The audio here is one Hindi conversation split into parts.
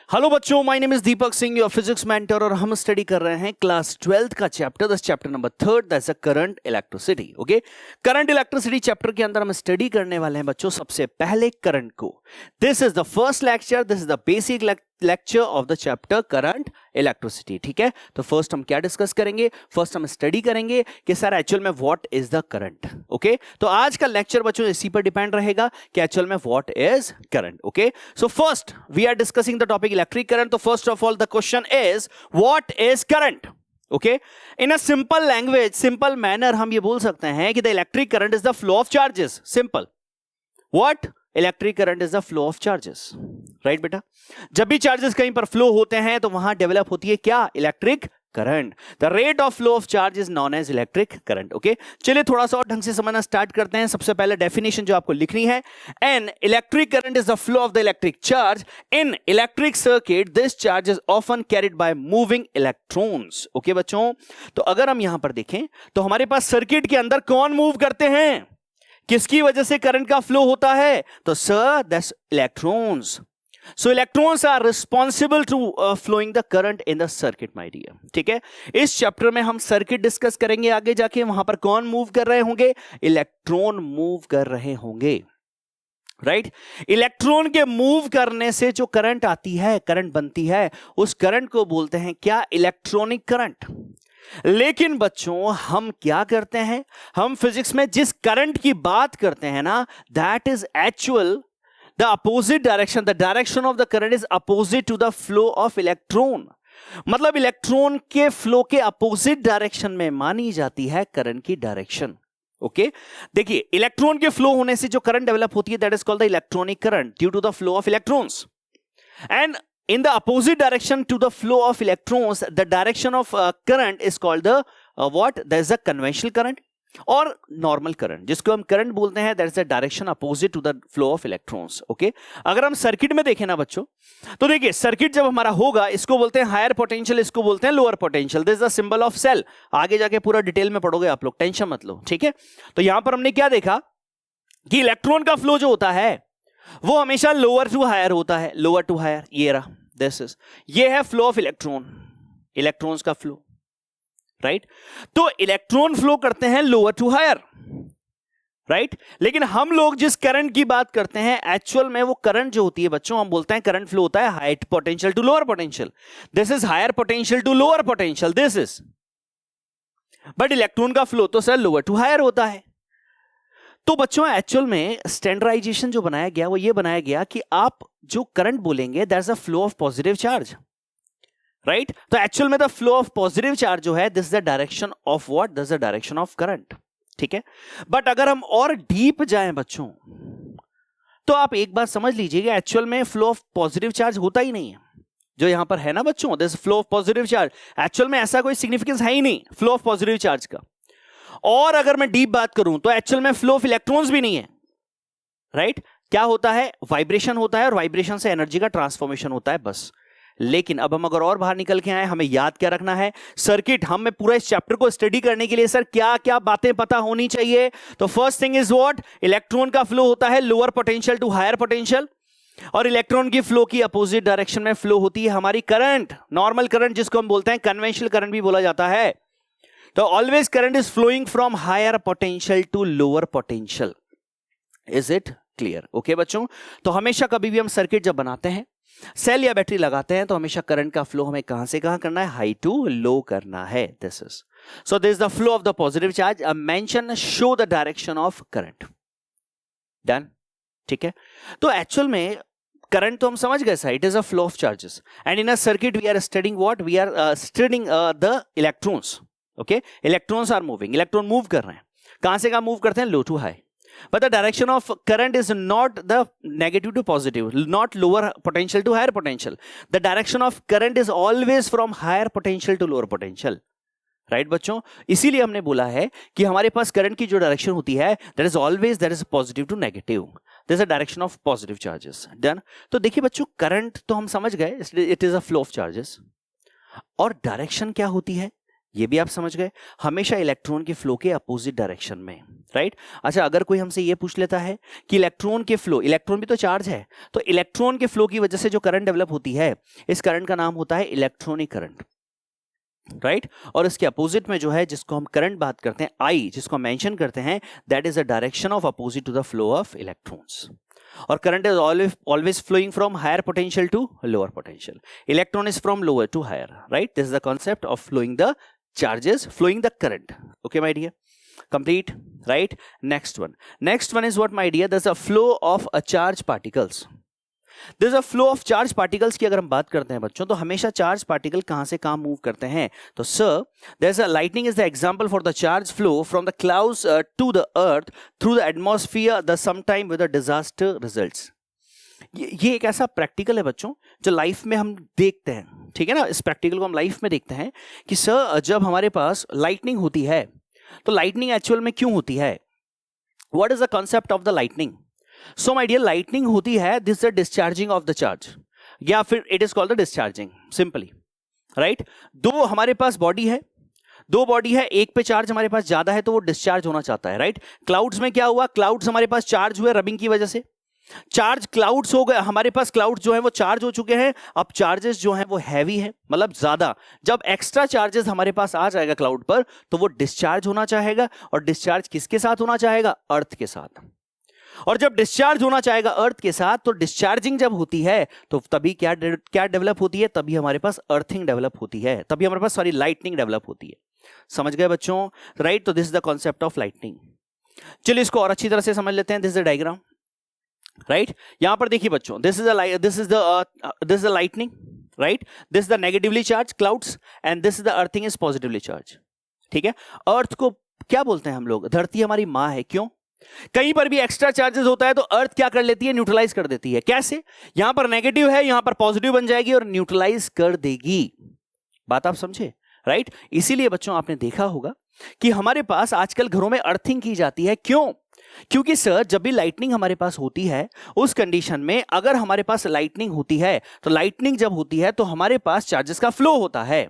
हेलो बच्चों, my name is Deepak Singh, your physics mentor, और हम स्टडी कर रहे हैं क्लास 12th का chapter, that's chapter number 3, that's a current electricity. Okay, current electricity chapter के अंदर हम स्टडी करने वाले हैं बच्चों सबसे पहले करंट को। This is the first lecture, this is the basic lecture of the chapter current electricity. ठीक है, तो फर्स्ट हम क्या डिस्कस करेंगे, फर्स्ट हम स्टडी करेंगे कि सर एक्चुअल में what is the current. Okay, तो आज का लेक्चर बच्चों इसी पर डिपेंड रहेगा कि एक्चुअल में what is current. Okay, so first we are discussing the topic electric current. तो first of all the question is what is current. Okay, in a simple language, simple manner हम ये बोल सकते हैं कि the electric current is the flow of charges. Simple, what electric current is the flow of charges. Right बेटा, जब भी चार्जेस कहीं पर फ्लो होते हैं तो वहां डेवलप होती है क्या, electric current. The rate of flow of charge is known as electric current. Okay, चलिए थोड़ा सा और ढंग से समझना स्टार्ट करते हैं। सबसे पहले डेफिनेशन जो आपको लिखनी है, an electric current is the flow of the electric charge in electric circuit, this charge is often carried by moving electrons. Okay बच्चों, तो अगर हम यहां पर देखें तो हमारे पास सर्किट के अंदर कौन मूव करते हैं, किसकी वजह से करंट का फ्लो होता है, तो sir that's electrons. So electrons are responsible to flowing the current in the circuit, my dear. ठीक है, इस चैप्टर में हम सर्किट डिस्कस करेंगे आगे जाके। वहां पर कौन मूव कर रहे होंगे, इलेक्ट्रॉन मूव कर रहे होंगे। राइट, इलेक्ट्रॉन के मूव करने से जो करंट आती है, करंट बनती है, उस करंट को बोलते हैं क्या, इलेक्ट्रॉनिक करंट। लेकिन बच्चों हम क्या करते हैं, हम फिजिक्स में जिस करंट की बात करते हैं ना, that is actual the opposite direction, the direction of the current is opposite to the flow of electron। मतलब इलेक्ट्रॉन के फ्लो के अपोजिट डायरेक्शन में मानी जाती है करंट की डायरेक्शन। ओके, देखिए इलेक्ट्रॉन के फ्लो होने से जो करंट डेवलप होती है that is called the electronic current due to the flow of electrons. And in the opposite direction to the flow of electrons, the direction of current is called the what, there is a conventional current और नॉर्मल करंट, जिसको हम करंट बोलते हैं, that is the direction opposite to the flow of electrons. Okay, अगर हम सर्किट में देखें ना बच्चों, तो देखिए सर्किट जब हमारा होगा, इसको बोलते हैं हायर पोटेंशियल, इसको बोलते हैं lower potential. This is the symbol of cell. आगे जाके पूरा डिटेल में पढ़ोगे आप लोग, टेंशन मत लो। ठीक है, तो यहां पर हमने क्या देखा कि इलेक्ट्रॉन का फ्लो जो होता है वो हमेशा लोअर टू हायर होता है, लोअर टू हायर। ये रहा, दिस इज, ये है फ्लो ऑफ इलेक्ट्रॉन, इलेक्ट्रॉन्स का फ्लो। राइट, तो इलेक्ट्रॉन फ्लो करते हैं लोअर टू हायर। राइट, लेकिन हम लोग जिस करंट की बात करते हैं, एक्चुअल में वो करंट जो होती है बच्चों, हम बोलते हैं करंट फ्लो होता है higher potential to lower potential. This is higher potential to lower potential, this is, but electron का फ्लो तो सर लोअर टू हायर होता है। तो बच्चों एक्चुअल में स्टैंडर्डाइजेशन जो बनाया गया वो ये बनाया गया कि आप जो करंट बोलेंगे that's a flow of positive charge. Right, तो एक्चुअल में the flow of positive charge जो है, this is the direction of what, this is the direction of current. ठीक है, बट अगर हम और डीप जाएं बच्चों, तो आप एक बात समझ लीजिएगा, एक्चुअल में फ्लो ऑफ पॉजिटिव चार्ज होता ही नहीं है जो यहां पर है ना बच्चों, this flow of positive charge. Actual में ऐसा कोई सिग्निफिकेंस है ही नहीं फ्लो ऑफ पॉजिटिव चार्ज का। और अगर मैं डीप बात करूं तो एक्चुअल में फ्लो ऑफ इलेक्ट्रॉन्स भी नहीं है। राइट, क्या होता है, वाइब्रेशन होता है, और वाइब्रेशन से एनर्जी का ट्रांसफॉर्मेशन होता है, बस। लेकिन अब हम अगर और बाहर निकल के आए, हमें याद क्या रखना है, सर्किट हमें पूरा इस चैप्टर को स्टडी करने के लिए सर क्या क्या बातें पता होनी चाहिए। तो first thing is what, electron का फ्लो होता है lower potential to higher potential, और इलेक्ट्रॉन की फ्लो की अपोजिट डायरेक्शन में फ्लो होती है हमारी करंट, नॉर्मल करंट, जिसको हम बोलते हैं कन्वेंशनल करंट भी बोला जाता है। तो always current is flowing from higher potential to lower potential. Is it clear? Okay बच्चों, तो हमेशा कभी भी हम सर्किट जब बनाते हैं, सेल या बैटरी लगाते हैं, तो हमेशा करंट का फ्लो हमें कहां से कहां करना है, हाई टू लो करना है। This is, so this is the flow of the positive charge, mention show the direction of current. Done, ठीक है, तो एक्चुअल में करंट तो हम समझ गए sir, it is a flow of charges, and in a circuit we are studying what, we are studying the electrons. Okay, electrons are moving, electron move कर रहे हैं, कहां से कहां मूव करते हैं, low to high. But the direction of current is not the negative to positive, not lower potential to higher potential. The direction of current is always from higher potential to lower potential. Right बच्चों, इसीलिए हमने बोला है कि हमारे पास करंट की जो डायरेक्शन होती है that is always, that is positive to negative, that is a direction of positive charges. Done, तो देखिए बच्चों, करंट तो हम समझ गए, it is a flow of charges, और डायरेक्शन क्या होती है, ये भी आप समझ गए, हमेशा इलेक्ट्रॉन के फ्लो के अपोजिट डायरेक्शन में, राइट। अच्छा, अगर कोई हमसे ये पूछ लेता है कि इलेक्ट्रॉन के फ्लो, इलेक्ट्रॉन भी तो चार्ज है, तो इलेक्ट्रॉन के फ्लो की वजह से जो करंट डेवलप होती है, इस करंट का नाम होता है इलेक्ट्रॉनिक करंट, राइट। और इसके अपोजिट में जो है, जिसको हम करंट बात करते हैं, आई, जिसको मेंशन करते हैं, that is the direction of opposite to the flow of electrons. और current is always flowing from higher potential to lower potential. Electron is from lower to higher, right? This is the concept of flowing the charges, flowing the current. Okay, my dear? Complete, right? Next one is what, my dear? There's a flow of a charge particles. There's a flow of charge particles की अगर हम बात करते हैं बच्चों, तो हमेशा चार्ज पार्टिकल कहां से कहां मूव करते हैं? तो sir, there's a lightning is the example for the charge flow from the clouds to the earth through the atmosphere, the sometime with a disaster results. ये एक ऐसा प्रैक्टिकल है बच्चों जो लाइफ में हम देखते हैं, ठीक है ना। इस प्रैक्टिकल को हम लाइफ में देखते हैं कि सर, जब हमारे पास लाइटनिंग होती है, तो लाइटनिंग एक्चुअल में क्यों होती है? What is the concept of the lightning? So my dear, lightning होती है, this is the discharging of the charge, या फिर it is called the discharging simply, right. दो हमारे पास बॉडी है, दो बॉडी है, एक पे चार्ज हमारे पास ज्यादा है तो वो डिस्चार्ज होना चाहता है, राइट। क्लाउड्स में क्या हुआ? क्लाउड्स हमारे पास चार्ज हुए रबिंग की वजह से, चार्ज क्लाउड्स हो गए हमारे पास, क्लाउड्स जो है वो चार्ज हो चुके हैं, अब चार्जेस जो हैं वो हैवी है, मतलब ज्यादा। जब एक्स्ट्रा चार्जेस हमारे पास आ जाएगा क्लाउड पर, तो वो डिस्चार्ज होना चाहेगा, और डिस्चार्ज किसके साथ होना चाहेगा? अर्थ के साथ। और जब डिस्चार्ज होना चाहेगा अर्थ के साथ, तो डिस्चार्जिंग जब होती है, तो तभी क्या डेवलप होती है? तभी हमारे पास अर्थिंग डेवलप होती है, तभी हमारे पास लाइटनिंग डेवलप होती है। समझ गए बच्चों, राइट। तो this is the concept of lightning. चलिए इसको और अच्छी तरह से समझ लेते हैं। This is the diagram, right. यहां पर देखिए बच्चों, this is the lightning, right. This is the negatively charge clouds, and this is the earthing is positively charge, ठीक है। अर्थ को क्या बोलते हैं हम लोग? धरती हमारी माँ है, क्यों? कहीं पर भी एक्स्ट्रा चार्जेस होता है तो अर्थ क्या कर लेती है? न्यूट्रलाइज कर देती है। कैसे? यहां पर नेगेटिव है, यहां पर पॉजिटिव बन जाएगी और न्यूट्रलाइज कर देगी। बात आप समझे, राइट। इसीलिए बच्चों आपने देखा होगा कि हमारे पास आजकल घरों में अर्थिंग की जाती है। क्यों? क्योंकि सर, जब भी लाइटनिंग हमारे पास होती है, उस कंडीशन में अगर हमारे पास लाइटनिंग होती है, तो लाइटनिंग जब होती है तो हमारे पास चार्जेस का फ्लो होता है।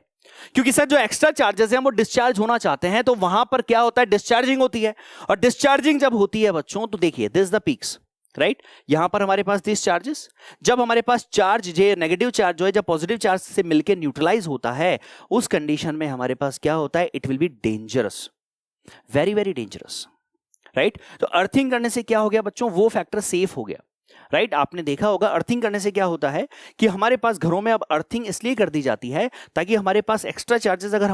क्योंकि सर, जो एक्स्ट्रा चार्जेस हैं वो डिस्चार्ज होना चाहते हैं, तो वहां पर क्या होता है? डिस्चार्जिंग होती है। और डिस्चार्जिंग जब होती है बच्चों, तो देखिए दिस द पीक्स, राइट। यहां पर हमारे पास दिस चार्जेस, जब हमारे पास चार्ज जो नेगेटिव चार्ज जो है, जब पॉजिटिव चार्ज से मिलकर न्यूट्रलाइज होता है, उस कंडीशन में हमारे पास क्या होता है? It will be dangerous, very very dangerous, right. तो अर्थिंग करने से क्या हो गया बच्चों? वो फैक्टर सेफ हो गया, राइट। आपने देखा होगा अर्थिंग करने से क्या होता है कि हमारे पास घरों में अब अर्थिंग इसलिए कर दी जाती है ताकि हमारे पास एक्स्ट्रा चार्जेस अगर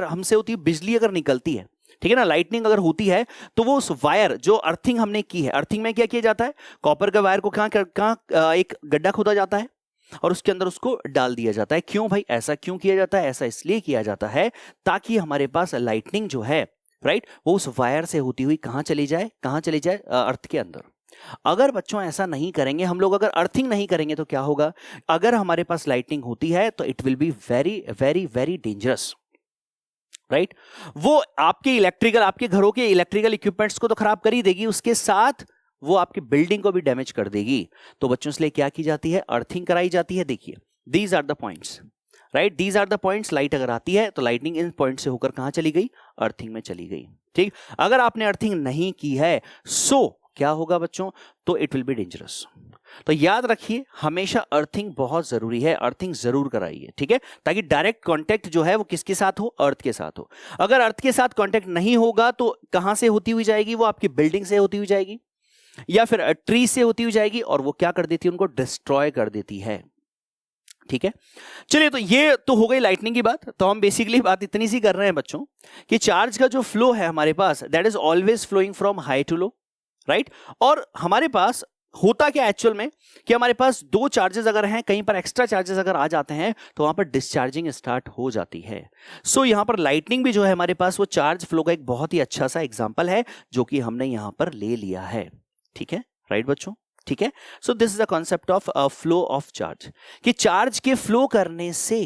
हमसे होती है, बिजली अगर निकलती है, ठीक है ना, लाइटनिंग अगर होती है, तो वो उस वायर जो अर्थिंग हमने की है, अर्थिंग में क्या किया जाता है? कॉपर का वायर को कहां एक गड्ढा खोदा जाता है और उसके अंदर उसको डाल दिया जाता है। क्यों भाई ऐसा क्यों किया जाता है? ऐसा इसलिए किया जाता है ताकि हमारे पास लाइटनिंग जो है, राइट, वो उस वायर से होती हुई कहां चली जाए? अर्थ के अंदर। अगर बच्चों ऐसा नहीं करेंगे हम लोग, अगर अर्थिंग नहीं करेंगे, तो क्या होगा? अगर हमारे पास लाइटनिंग होती है तो it will be very very very dangerous, right. वो आपके घरों के इलेक्ट्रिकल इक्विपमेंट्स को तो खराब कर ही देगी, उसके साथ वो आपकी बिल्डिंग को भी डैमेज कर देगी। तो बच्चों इसलिए क्या की जाती है? अर्थिंग कराई जाती है। देखिए these are the points, right, these are the points. Light अगर आती है तो लाइटनिंग इन पॉइंट से होकर कहां चली गई? अर्थिंग में चली गई, ठीक। अगर आपने अर्थिंग नहीं की है, सो क्या होगा बच्चों? तो इट विल बी डेंजरस। तो याद रखिए, हमेशा अर्थिंग बहुत जरूरी है, अर्थिंग जरूर कराइए, ठीक है, ताकि डायरेक्ट कांटेक्ट जो है वो किसके साथ हो? अर्थ के साथ हो। अगर अर्थ के साथ कांटेक्ट नहीं होगा तो कहां से होती हुई जाएगी? वो आपकी बिल्डिंग से होती हुई जाएगी या फिर ट्री से होती हुई जाएगी, और वो क्या कर देती है? उनको डिस्ट्रॉय कर देती है, ठीक है। चलिए, तो ये तो हो गई लाइटनिंग की बात। तो हम बेसिकली बात इतनी सी कर रहे हैं बच्चों कि चार्ज का जो फ्लो है हमारे पास, that is always flowing from high to low, right. और हमारे पास होता क्या एक्चुअल में कि हमारे पास दो चार्जेस अगर हैं, कहीं पर एक्स्ट्रा चार्जेस अगर आ जाते हैं, तो वहां पर डिस्चार्जिंग स्टार्ट हो जाती है। सो यहां पर लाइटनिंग भी जो है हमारे पास, वो चार्ज फ्लो का एक बहुत ही अच्छा सा एग्जांपल है जो कि हमने यहां पर ले लिया है, ठीक है, राइट बच्चों, ठीक है। So this is the concept of flow of charge, कि चार्ज के फ्लो करने से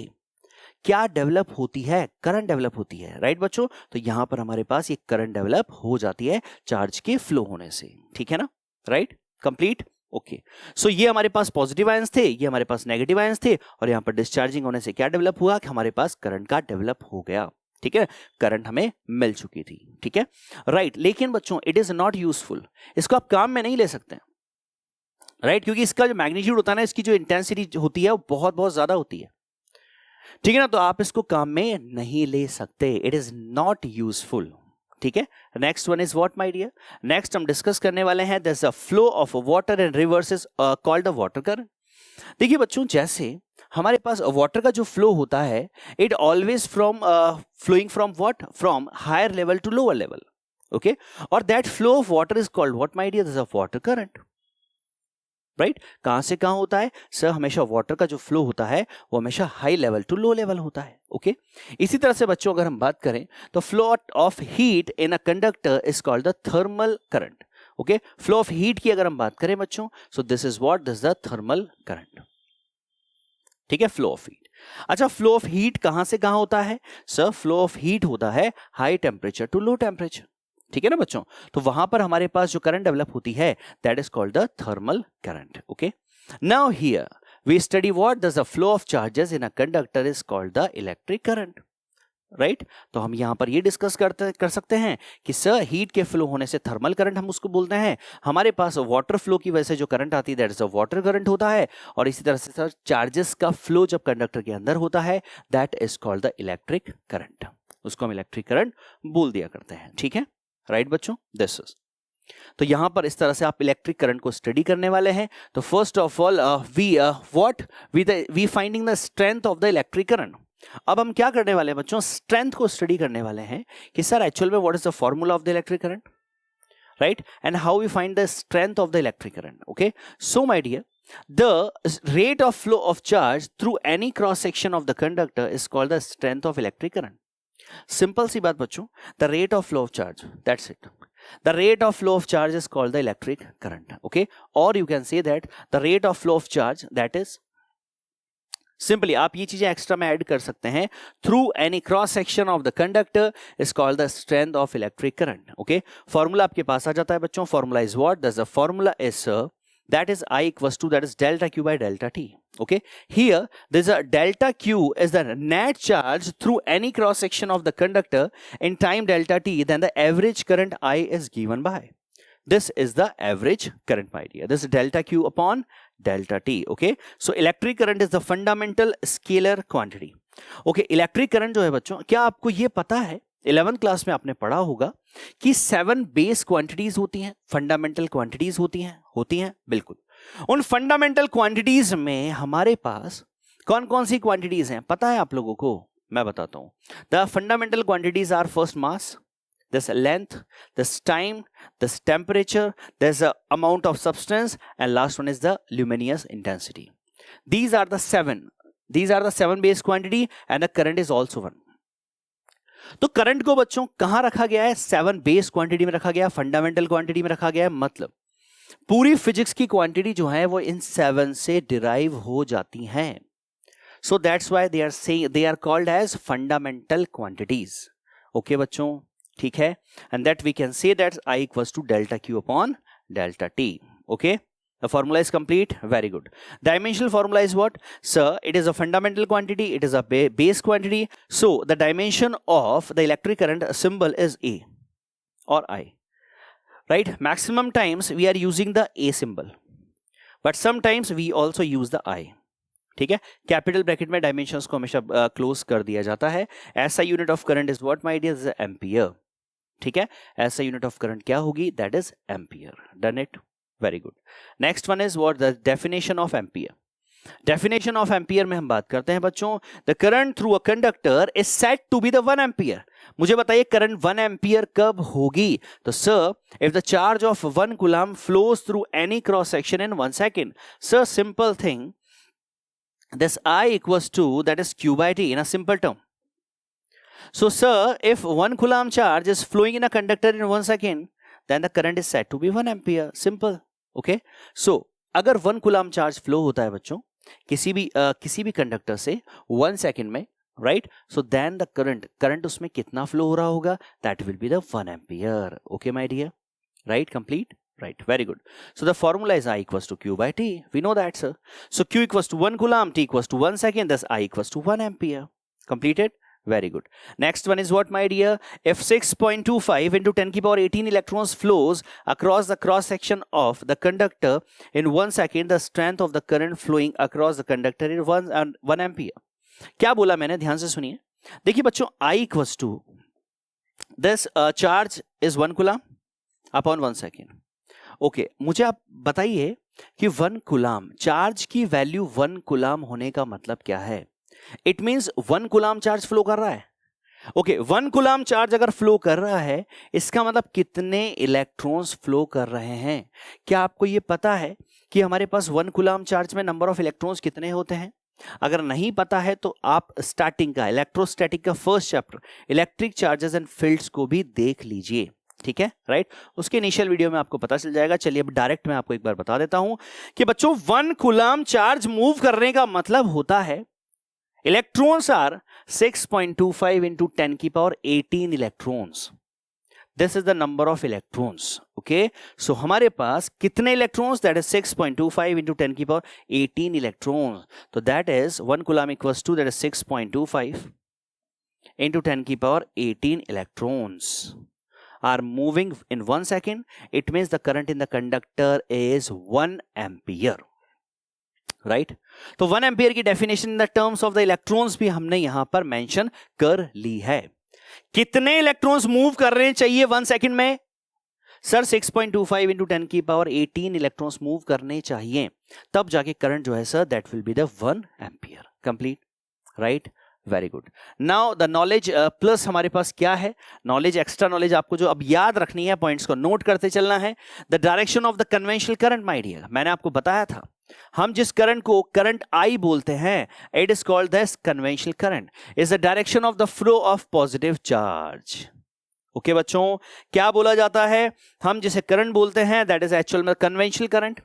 क्या डेवलप होती है? करंट डेवलप होती है, राइट बच्चों। तो यहां पर हमारे पास ये करंट डेवलप हो जाती है चार्ज के फ्लो होने से, ठीक है ना, राइट, कंप्लीट, ओके। सो ये हमारे पास पॉजिटिव आयंस थे, ये हमारे पास नेगेटिव आयंस थे, और यहां पर डिस्चार्जिंग होने से क्या डेवलप हुआ? कि हमारे पास करंट का डेवलप हो गया, ठीक है, करंट हमें मिल चुकी थी, ठीक है, राइट। लेकिन बच्चों इट इज नॉट यूजफुल, इसको आप काम में नहीं ले सकते, राइट, क्योंकि इसका जो मैग्नीट्यूड होता है ना, इसकी जो इंटेंसिटी होती है वो बहुत बहुत ज्यादा होती है, ठीक है ना, तो आप इसको काम में नहीं ले सकते, इट इज नॉट यूजफुल, ठीक है। Next one is what my dear, next हम डिस्कस करने वाले हैं there is a flow of water and rivers is called a water current. देखिए बच्चों, जैसे हमारे पास वाटर का जो फ्लो होता है, it always from flowing from what, from higher level to lower level, okay, और that flow of water is called what my dear, this is a water current, right. कहां से कहां होता है सर, हमेशा वाटर का जो फ्लो होता है वो हमेशा high level to low level होता है, ओके। इसी तरह से बच्चों अगर हम बात करें तो flow of heat in a conductor is called the thermal current, okay. Flow of heat की अगर हम बात करें बच्चों, so this is what, this is the thermal current, ठीक है, फ्लो ऑफ हीट। अच्छा, फ्लो ऑफ हीट कहां से कहां होता है सर, फ्लो ऑफ हीट होता है high temperature to low temperature, ठीक है ना बच्चों, तो वहां पर हमारे पास जो करंट डेवलप होती है that is called the thermal current, okay. Now here we study what does the flow of charges in a conductor is called the electric current, right. तो हम यहां पर ये डिस्कस कर सकते हैं कि सर हीट के फ्लो होने से थर्मल करंट हम उसको बोलते हैं, हमारे पास वाटर फ्लो की वजह से जो करंट आती है that is a water current होता है, और इसी तरह से सर चार्जेस का फ्लो जब कंडक्टर के अंदर होता है that is called the electric current, उसको हम इलेक्ट्रिक करंट बोल दिया करते हैं, ठीक है, राइट बच्चों, दिस इज। तो यहां पर इस तरह से आप इलेक्ट्रिक करंट को स्टडी करने वाले हैं। तो first of all we finding the strength of the electric current. अब हम क्या करने वाले हैं बच्चों, स्ट्रेंथ को स्टडी करने वाले हैं कि सर एक्चुअल में what is the formula of the electric current, right, and how we find the strength of the electric current, okay. So my dear, the rate of flow of charge through any cross section of the conductor is called the strength of electric current. Simple सी बात बच्चों, the rate of flow of charge, that's it, the rate of flow of charge is called the electric current, okay. और you can say that the rate of flow of charge that is simply, आप ये चीजें एक्स्ट्रा में ऐड कर सकते हैं, through any cross section of the conductor is called the strength of electric current, okay. Formula आपके पास आ जाता है बच्चों, formula is what, the formula is that is I equals to, that is delta Q by delta T, okay. Here there's a delta Q is the net charge through any cross section of the conductor in time delta T, then the average current I is given by, this is the average current my dear, this is delta Q upon delta T, okay. So electric current is the fundamental scalar quantity, okay. electric current जो है बच्चों, क्या आपको ये पता है 11th क्लास में आपने पढ़ा होगा कि 7 बेस क्वांटिटीज होती हैं, फंडामेंटल क्वांटिटीज होती हैं, बिल्कुल। उन फंडामेंटल क्वांटिटीज में हमारे पास कौन कौन सी क्वांटिटीज हैं पता है आप लोगों को, मैं बताता हूं। The fundamental quantities are first mass, this length, this time, this temperature, there's a amount of substance, and last one is the luminous intensity. These are the seven base quantity, and the current is also one. तो करंट को बच्चों कहां रखा गया है, 7 बेस क्वांटिटी में रखा गया, फंडामेंटल क्वांटिटी में रखा गया है, मतलब पूरी फिजिक्स की क्वांटिटी जो है वो इन 7 से डिराइव हो जाती हैं। So that's why they are called as fundamental quantities, okay बच्चों, ठीक है। And that we can say that I equals to delta Q upon delta T, okay. The formula is complete, very good. Dimensional formula is what? Sir, it is a fundamental quantity, it is a base quantity. So, the dimension of the electric current symbol is A or I, right? Maximum times we are using the A symbol, but sometimes we also use the I. ठीक है, कैपिटल ब्रैकेट में डायमेंशंस को हमेशा क्लोज कर दिया जाता है। ऐसा unit of current is what my dear, is ampere, ठीक है। ऐसा यूनिट ऑफ करंट क्या होगी, that is ampere, done it, very good. Next one is what, the definition of ampere. Definition of ampere में हम बात करते हैं बच्चों, the current through a conductor is said to be the 1 ampere. मुझे बताइए करंट 1 एम्पियर कब होगी, तो sir if the charge of 1 coulomb flows through any cross section in 1 second, sir simple thing, this I equals to, that is Q by T in a simple term. So sir, if 1 coulomb charge is flowing in a conductor in 1 second, then the current is said to be 1 ampere, simple, okay. So अगर 1 coulomb charge flow होता है बच्चों किसी भी कंडक्टर से 1 सेकेंड में, right, so then the current उसमें कितना फ्लो हो रहा होगा, that will be the 1 ampere, okay my dear, right, complete. Right, very good. So the formula is I equals to Q by T. We know that, sir. So Q equals to 1 coulomb, T equals to 1 second, thus I equals to 1 ampere. Completed? Very good. Next one is what, my dear? If 6.25 into 10 की power 18 electrons flows across the cross section of the conductor in 1 second, the strength of the current flowing across the conductor is 1 ampere. क्या बोला मैंने, ध्यान से सुनिए. देखिए बच्चों, I equals to this charge is 1 coulomb upon 1 second. Okay, मुझे आप बताइए कि 1 कूलाम चार्ज की वैल्यू 1 कूलाम होने का मतलब क्या है? It means 1 coulomb charge flow कर रहा है. ओके, 1 कूलाम चार्ज अगर फ्लो कर रहा है, इसका मतलब कितने इलेक्ट्रॉन्स फ्लो कर रहे हैं? क्या आपको यह पता है कि हमारे पास 1 कूलाम चार्ज में नंबर ऑफ इलेक्ट्रॉन्स कितने होते हैं? अगर नहीं पता है तो आप स्टार्टिंग का इलेक्ट्रोस्टैटिक का first chapter electric charges and fields को भी देख लीजिए. ठीक है, राइट? उसके इनिशियल वीडियो में आपको पता चल जाएगा. चलिए अब डायरेक्ट मैं आपको एक बार बता देता हूं कि बच्चों 1 कूलाम चार्ज मूव करने का मतलब होता है इलेक्ट्रॉन्स आर 6.25 into 10 की power 18 electrons. This is the number of electrons. Okay, so हमारे पास कितने इलेक्ट्रॉन्स? दैट इज 6.25 into 10 की पावर 18 इलेक्ट्रॉन्स. तो that is 1 coulomb equals to that is 6.25 into 10 की power 18 electrons are moving in 1 second. It means the current in the conductor is 1 ampere. Right? तो 1 ampere की definition in the terms of the electrons भी हमने यहां पर mention कर ली है. कितने electrons move कर रहे चाहिए 1 second में? सर 6.25 into 10 की पावर 18 इलेक्ट्रॉन्स मूव करने चाहिए, तब जाके करंट जो है sir that will be the 1 ampere. Complete, right? Very good. Now the knowledge plus हमारे पास क्या है? नॉलेज, एक्स्ट्रा नॉलेज आपको जो अब याद रखनी है, पॉइंट्स को नोट करते चलना है. The direction of the conventional current, my dear, मैंने आपको बताया था हम जिस करंट को करंट आई बोलते हैं, it is called this conventional current, is the direction of the flow of positive charge. Okay बच्चों, क्या बोला जाता है? हम जिसे करंट बोलते हैं दैट इज एक्चुअल में कन्वेंशनल करंट.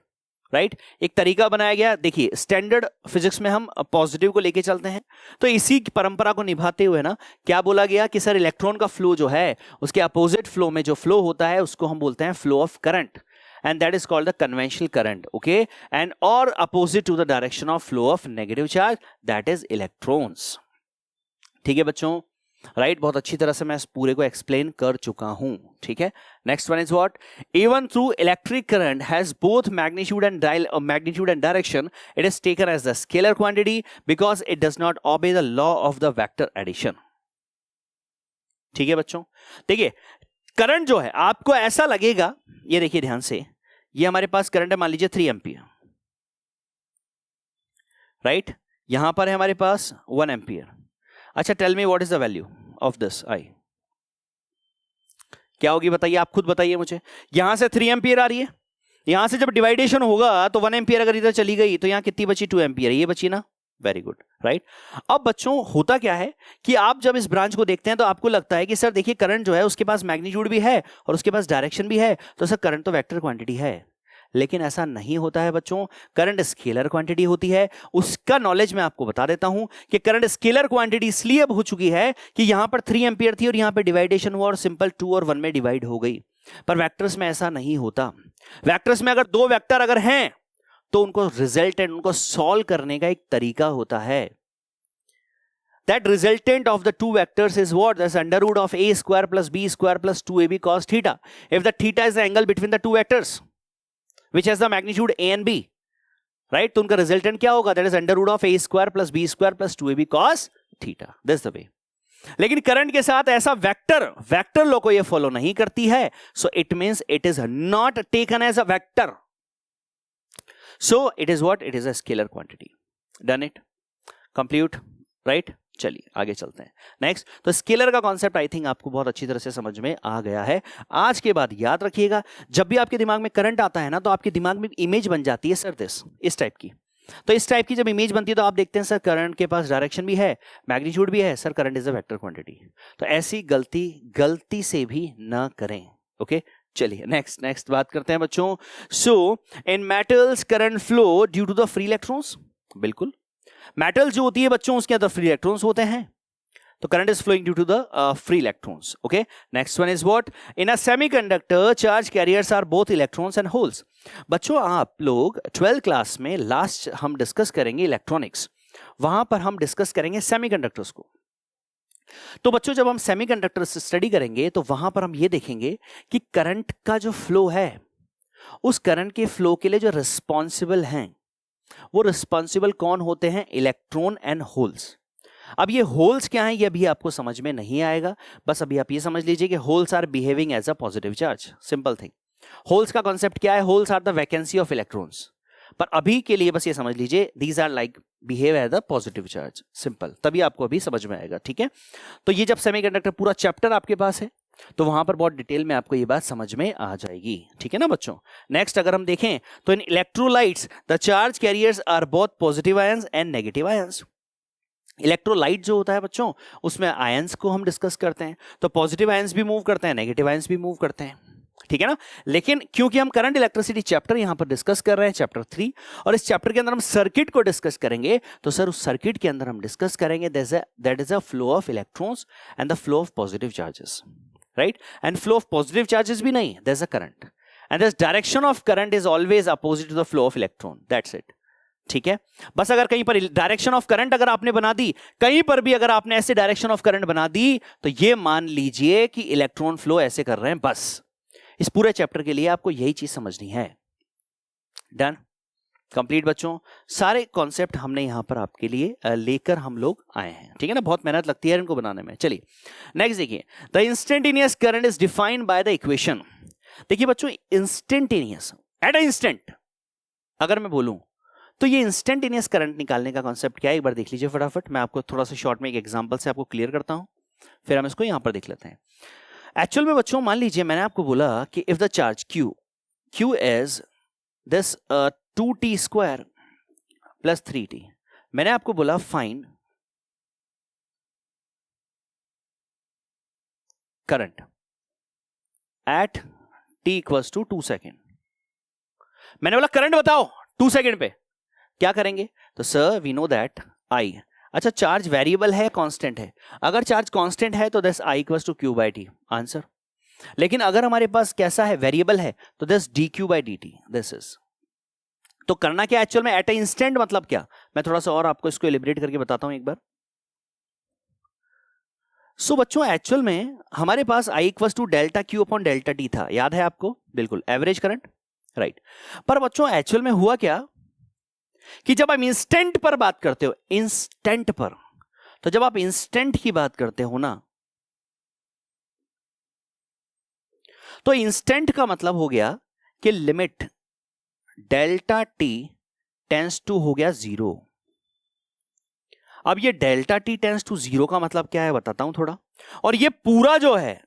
राइट? एक तरीका बनाया गया. देखिए, स्टैंडर्ड फिजिक्स में हम पॉजिटिव को लेके चलते हैं, तो इसी परंपरा को निभाते हुए ना क्या बोला गया कि सर इलेक्ट्रॉन का फ्लो जो है उसके अपोजिट फ्लो में जो फ्लो होता है उसको हम बोलते हैं flow of current, and that is called the conventional current. Okay, and और opposite to the direction of flow of negative charge that is electrons. ठीक है बच्चों, राइट? बहुत अच्छी तरह से मैं इस पूरे को एक्सप्लेन कर चुका हूं. ठीक है, next one is what? Even through electric current has both magnitude and direction, it is taken as the scalar quantity because it does not obey the law of the vector addition. ठीक है बच्चों, देखिए करंट जो है आपको ऐसा लगेगा, ये देखिए ध्यान से, ये हमारे पास करंट है मान लीजिए 3 एम्पियर. राइट? यहां पर है हमारे पास 1 एम्पियर. अच्छा, tell me what is the value of this I? क्या होगी बताइए, आप खुद बताइए मुझे. यहां से 3 एम्पियर आ रही है, यहां से जब डिवाइडेशन होगा तो 1 एम्पियर अगर इधर चली गई तो यहां कितनी बची? 2 एम्पियर. ये बची ना? Very good, right? अब बच्चों होता क्या है कि आप जब इस ब्रांच को देखते हैं तो आपको लगता है कि सर देखिए करंट जो है उसके पास मैग्नीट्यूड भी है और उसके पास डायरेक्शन भी है, तो सर करंट तो वेक्टर क्वांटिटी है. लेकिन ऐसा नहीं होता है बच्चों, करंट स्केलर क्वांटिटी होती है. उसका नॉलेज मैं आपको बता देता हूं कि करंट स्केलर क्वांटिटी इसलिए अब हो चुकी है कि यहां पर 3 एम्पियर थी और यहां पर डिवाइडेशन हुआ और सिंपल 2 और 1 में डिवाइड हो गई. पर वेक्टर्स में ऐसा नहीं होता. वेक्टर्स में अगर 2 वेक्टर अगर हैं तो उनको रिजल्टेंट, उनको सॉल्व करने का एक तरीका होता है. That resultant of the two vectors is what? That's under root of a square plus b square plus 2ab cos theta. If the theta is the angle between the two vectors which has the magnitude a and b, right? तो उनका resultant क्या होगा? That is under root of a square plus b square plus 2ab cos theta. That's the way. लेकिन करंट के साथ ऐसा वेक्टर लॉ को ये फॉलो नहीं करती है, so it means it is not taken as a vector. So it is what? It is a scalar quantity. Done it? Compute? Right? चलिए आगे चलते हैं. नेक्स्ट, तो स्केलर का कॉन्सेप्ट आई थिंक आपको बहुत अच्छी तरह से समझ में आ गया है. आज के बाद याद रखिएगा, जब भी आपके दिमाग में करंट आता है ना तो आपके दिमाग में इमेज बन जाती है सर इस टाइप की. तो इस टाइप की जब इमेज बनती है तो आप देखते हैं सर करंट के पास डायरेक्शन भी है, मैग्नीट्यूड भी है, sir current is a vector quantity. तो ऐसी गलती से भी ना करें. ओके, चलिए नेक्स्ट बात करते हैं बच्चों. So in metals current flow due to the free electrons. बिल्कुल, मेटल जो होती है बच्चों उसके अंदर फ्री इलेक्ट्रॉन्स होते हैं, तो current is flowing due to the free electrons. Okay, next one is what? In a semiconductor charge carriers are both electrons and holes. बच्चों आप लोग 12th क्लास में लास्ट हम डिस्कस करेंगे इलेक्ट्रॉनिक्स, वहां पर हम डिस्कस करेंगे सेमीकंडक्टर्स को. तो बच्चों जब हम सेमीकंडक्टर से स्टडी करेंगे तो वहां पर हम ये देखेंगे कि करंट का जो फ्लो है, उस करंट के फ्लो के लिए जो रिस्पॉन्सिबल हैं, वो रिस्पॉन्सिबल कौन होते हैं? Electron and holes. अब ये होल्स क्या हैं ये अभी आपको समझ में नहीं आएगा, बस अभी आप ये समझ लीजिए कि holes are behaving as a positive charge, simple thing. Holes का कॉन्सेप्ट क्या है? Holes are the vacancy of electrons. पर अभी के लिए बस ये समझ लीजिए these are like behave as a positive charge, simple, तभी आपको अभी समझ में आएगा, ठीक है। तो ये जब सेमीकंडक्टर पूरा चैप्टर आपके पास है तो वहां पर बहुत डिटेल में आपको ये बात समझ में आ जाएगी, ठीक है ना बच्चों। नेक्स्ट अगर हम देखें तो in electrolytes the charge carriers are both positive ions and negative ions. Electrolyte जो होता है बच्चों, उसमें आयंस को हम डिस्कस करते हैं, तो पॉजिटिव आयंस भी मूव करते हैं, नेगेटिव आयंस भी मूव करते हैं, ठीक है ना। लेकिन क्योंकि हम करंट इलेक्ट्रिसिटी चैप्टर यहां पर डिस्कस कर रहे हैं, चैप्टर 3, और इस चैप्टर के अंदर हम सर्किट को डिस्कस करेंगे, तो सर उस सर्किट के अंदर हम डिस्कस करेंगे that is a flow of electrons and the flow of positive charges, right. And flow of positive charges भी नहीं, there is a current and this direction of current is always opposite to the flow of electron, that's it, ठीक है। बस अगर कहीं पर डायरेक्शन ऑफ करंट अगर आपने बना दी, कहीं पर भी अगर आपने ऐसे डायरेक्शन ऑफ करंट बना दी, तो ये मान लीजिए कि इलेक्ट्रॉन फ्लो ऐसे कर रहे हैं, बस। इस पूरे चैप्टर के लिए आपको यही चीज समझनी है। डन, कंप्लीट बच्चों। सारे कॉन्सेप्ट हमने यहां पर आपके लिए लेकर हम लोग आए हैं, ठीक है ना। बहुत मेहनत लगती है इनको बनाने में। चलिए नेक्स्ट देखिए, the instantaneous current is defined by the equation. देखिए बच्चों, इंस्टेंटेनियस, एट अ इंस्टेंट अगर मैं बोलूं तो ये इंस्टेंटेनियस करंट निकालने का कॉन्सेप्ट क्या है, एक बार देख लीजिए फटाफट। मैं आपको थोड़ा सा शॉर्ट में एक एग्जांपल से आपको क्लियर करता हूं, फिर हम इसको यहां पर देख लेते हैं। एक्चुअल में बच्चों मान लीजिए मैंने आपको बोला कि if the charge Q is this 2t² plus 3t, मैंने आपको बोला find current at t equals to 2 second. मैंने बोला करंट बताओ 2 सेकेंड पे, क्या करेंगे? तो sir we know that I, अच्छा चार्ज वेरिएबल है कांस्टेंट है, अगर चार्ज कांस्टेंट है तो this I equals to Q/T, answer. लेकिन अगर हमारे पास कैसा है, वेरिएबल है, तो दिस dQ/dt, दिस इज। तो करना क्या एक्चुअल में एट ए इंस्टेंट, मतलब क्या, मैं थोड़ा सा और आपको इसको एलिब्रेट करके बताता हूं एक बार। सो बच्चों एक्चुअल में हमारे पास I इक्वल्स टू ΔQ/ΔT था, याद है आपको? बिल्कुल, एवरेज करंट, राइट। पर बच्चों एक्चुअल में हुआ क्या कि जब आप इंस्टेंट पर बात करते हो, इंस्टेंट पर, तो जब आप इंस्टेंट की बात करते हो ना, तो इंस्टेंट का मतलब हो गया कि लिमिट ΔT टेंस टू हो गया 0। अब ये ΔT टेंस टू 0 का मतलब क्या है बताता हूं थोड़ा। और ये पूरा जो है,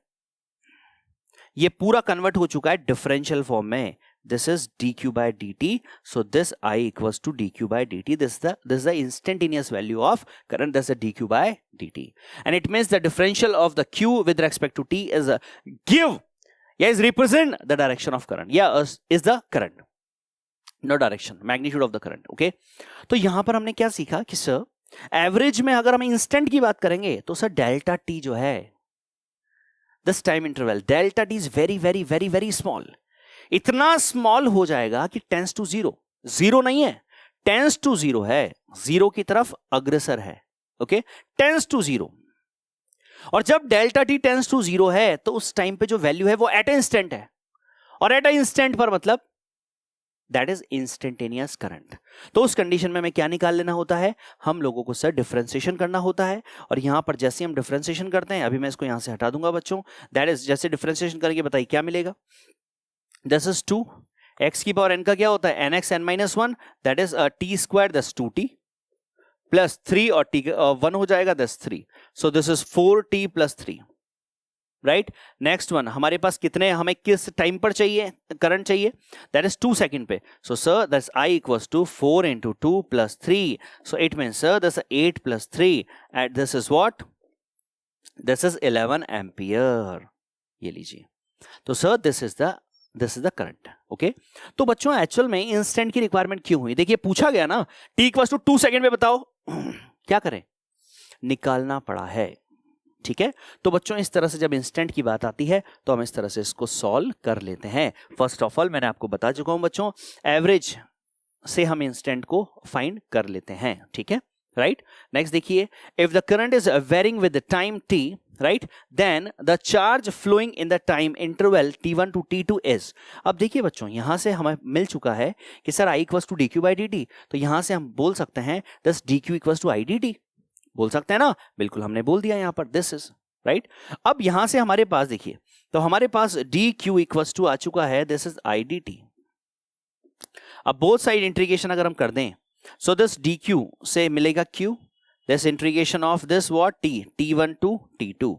ये पूरा कन्वर्ट हो चुका है डिफरेंशियल फॉर्म में, this is dQ/dt, so this I equals to dQ/dt, this is the instantaneous value of current, that's the dQ/dt, and it means the differential of the Q with respect to T is is represent the direction of current, is the current, no direction, magnitude of the current, okay। तो यहां पर हमने क्या सीखा कि सर एवरेज में अगर हम इंस्टेंट की बात करेंगे तो सर ΔT जो है, this time interval ΔT is very very very very small, इतना स्मॉल हो जाएगा कि टेंस टू 0, 0 नहीं है, टेंस टू 0 है, 0 की तरफ अग्रसर है, ओके, टेंस टू 0। और जब ΔT टेंस टू 0 है तो उस टाइम पे जो वैल्यू है वो एट ए इंस्टेंट है, और एट ए इंस्टेंट पर मतलब दैट इज इंस्टेंटेनियस करंट। तो उस कंडीशन में हमें क्या निकाल लेना होता है, हम लोगों को सर डिफरेंशिएशन करना होता है। और यहां पर जैसे हम डिफरेंशिएशन करते हैं, अभी मैं इसको यहां से हटा दूंगा बच्चों, दैट इज जैसे डिफरेंशिएशन करेंगे बताइए क्या मिलेगा, दिस इज 2, x की पावर n का क्या होता है, nx n-1, that is t², दस 2t प्लस 3, और t 1 हो जाएगा, दस 3, so this is 4t plus 3, right. Next one, हमारे पास कितने, हमें किस टाइम पर चाहिए करंट चाहिए, दैट इज 2 सेकेंड पे, so sir that's I equals to 4 into 2 plus 3, so it means sir this is 8 plus 3 and this is what, this is 11 ampere, ये लीजिए। तो sir this is the current, okay. तो बच्चों एक्चुअल में इंस्टेंट की रिक्वायरमेंट क्यों हुई, देखिए पूछा गया ना t इक्वल्स टू 2 सेकेंड में बताओ क्या करें, निकालना पड़ा है, ठीक है। तो बच्चों इस तरह से जब इंस्टेंट की बात आती है तो हम इस तरह से इसको सॉल्व कर लेते हैं। फर्स्ट ऑफ ऑल मैंने आपको बता चुका हूं बच्चों, एवरेज से हम इंस्टेंट को फाइंड कर लेते हैं, ठीक है। राइट। नेक्स्ट देखिए, if the current is varying with the time t, right, then the charge flowing in the time interval t1 to t2 is. अब देखिए बच्चों, यहां से हमें मिल चुका है कि sir i equals to dq by dt, तो यहां से हम बोल सकते हैं दस dq equals to i dt, बोल सकते हैं ना, बिल्कुल हमने बोल दिया यहां पर, दिस इज राइट। अब यहां से हमारे पास देखिए, तो हमारे पास dq इक्वल्स टू आ चुका है, दिस इज i dt। अब बोथ साइड इंटीग्रेशन अगर हम कर दें, सो दिस dq से मिलेगा q, this integration of this what t, t1 to t2,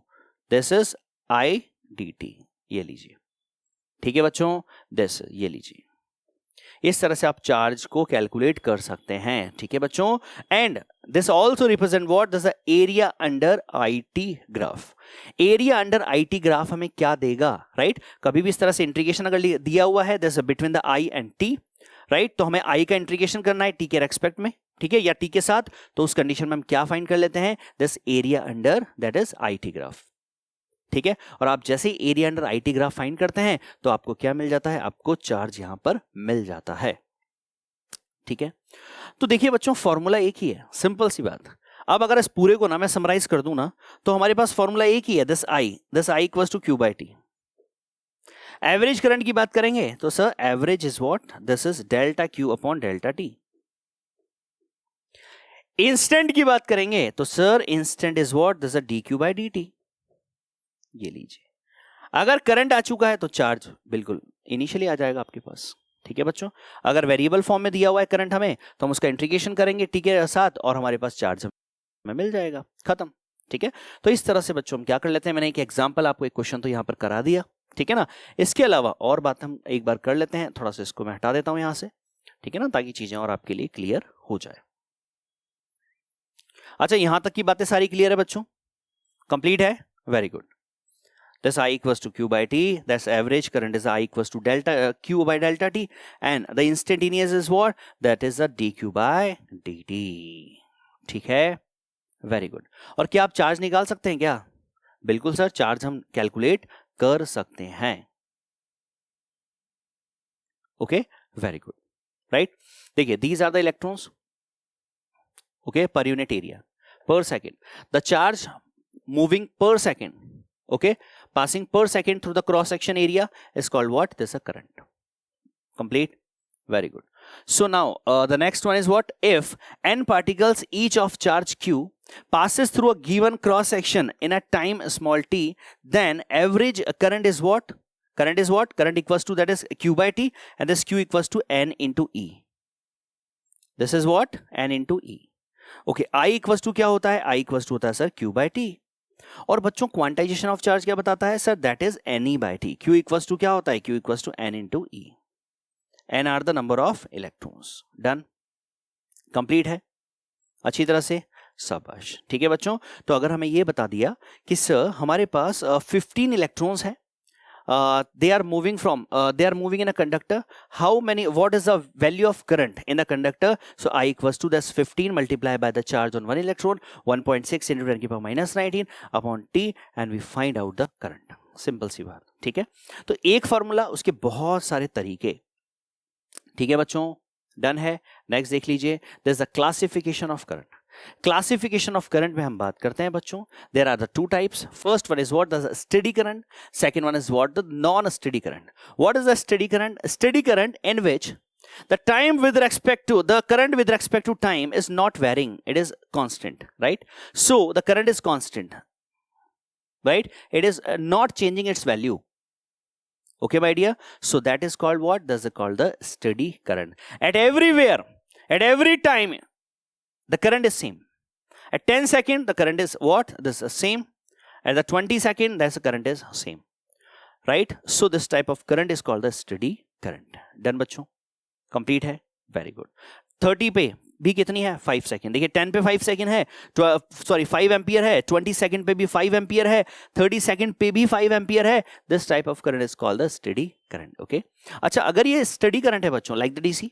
this is I dt, ये लीजिए, ठीक है बच्चों, this ये लीजिए। इस तरह से आप चार्ज को कैलकुलेट कर सकते हैं, ठीक है बच्चों। And this also represent what, this area under IT graph. Area under IT graph हमें क्या देगा, राइट? कभी भी इस तरह से इंटीग्रेशन अगर दिया हुआ है this between the I and T, right, तो हमें I का इंटीग्रेशन करना है T के रेस्पेक्ट में, ठीक है, या T के साथ, तो उस कंडीशन में हम क्या फाइंड कर लेते हैं, this area under that is IT graph, ठीक है। और आप जैसे ही area under IT graph find करते हैं तो आपको क्या मिल जाता है, आपको चार्ज यहां पर मिल जाता है, ठीक है। तो देखिए बच्चों, फॉर्मूला एक ही है, सिंपल सी बात। अब अगर इस पूरे को ना मैं समराइज कर दूं ना, तो हमारे पास फॉर्मूला एक ही है, this I equals to Q by T। Average current की बात करेंगे तो sir average is what, this is delta Q upon delta T। Instant की बात करेंगे तो sir instant is what, this is dq by dt, ये लीजिए। अगर करंट आ चुका है तो चार्ज बिल्कुल इनिशियली आ जाएगा आपके पास, ठीक है बच्चों। अगर वेरिएबल फॉर्म में दिया हुआ है करंट हमें, तो हम उसका इंटीग्रेशन करेंगे t के साथ और हमारे पास चार्ज हमें मिल जाएगा, खत्म, ठीक है। तो इस तरह से बच्चों हम क्या कर लेते हैं, मैंने एक एग्जांपल आपको एक क्वेश्चन तो यहां पर करा दिया, ठीक है ना। इसके अलावा और बात हम एक बार कर लेते हैं, थोड़ा सा इसको मैं हटा देता हूं यहां से, ठीक है ना, ताकि चीजें और आपके लिए क्लियर हो जाए। अच्छा, यहां तक की बातें सारी क्लियर है बच्चों, कंप्लीट है, very good. This I equals to Q by T, that's average current is I equals to delta Q by delta T, and the instantaneous is what, that is a dQ by dt, ठीक है, वेरी गुड। और क्या आप चार्ज निकाल सकते हैं क्या, बिल्कुल सर, चार्ज हम कैलकुलेट कर सकते हैं, ओके, वेरी गुड, राइट। देखिए, these are the electrons, okay, per unit area per second, the charge moving per second, okay, passing per second through the cross section area is called what, this is a current, complete, very good. So now the next one is what, if n particles each of charge q passes through a given cross section in a time small t, then average current is what, current equals to, that is q by t, and this q equals to n into e, this is what, n into e, okay। I equals to क्या होता है, I equals to होता है सर q by t, और बच्चों क्वांटाइजेशन ऑफ चार्ज क्या बताता है sir, that is Ne by T. Q equals to क्या होता है, Q equals to N into E, N are the number of electrons, done, complete है अच्छी तरह से, शाबाश, ठीक है बच्चों। तो अगर हमें ये बता दिया कि सर हमारे पास 15 इलेक्ट्रॉन्स हैं, they are moving in a conductor, how many, what is the value of current in the conductor, so I equals to this 15 multiplied by the charge on one electron, 1.6 into 10 to the power minus 19 upon t, and we find out the current, simple सी बात, ठीक है। तो एक फार्मूला, उसके बहुत सारे तरीके, ठीक है बच्चों, डन है। नेक्स्ट देख लीजिए, this is the classification of current. Classification of current में हम बात करते हैं बच्चों, there are the two types, first one is what, the steady current, second one is what, the non steady current. What is the steady current, steady current in which the time with respect to the current with respect to time is not varying, it is constant, right? So the current is constant, right? It is not changing its value, okay my dear, so that is called what, that is called the steady current. At everywhere, at every time, the current is same. At 10 second the current is what, this is same. At the 20 second that's the current is same, right? So this type of current is called the steady current, done बच्चों, कंप्लीट है, वेरी गुड। 30 पे भी कितनी है, 5 सेकेंड, देखिए 10 पे 5 सेकेंड है, 5 एम्पियर है, 20 सेकेंड पे भी 5 एम्पियर है, 30 सेकेंड पे भी 5 एम्पियर है, this type of current is called the steady current, okay. अच्छा, अगर ये स्टेडी करंट है बच्चों लाइक द डीसी,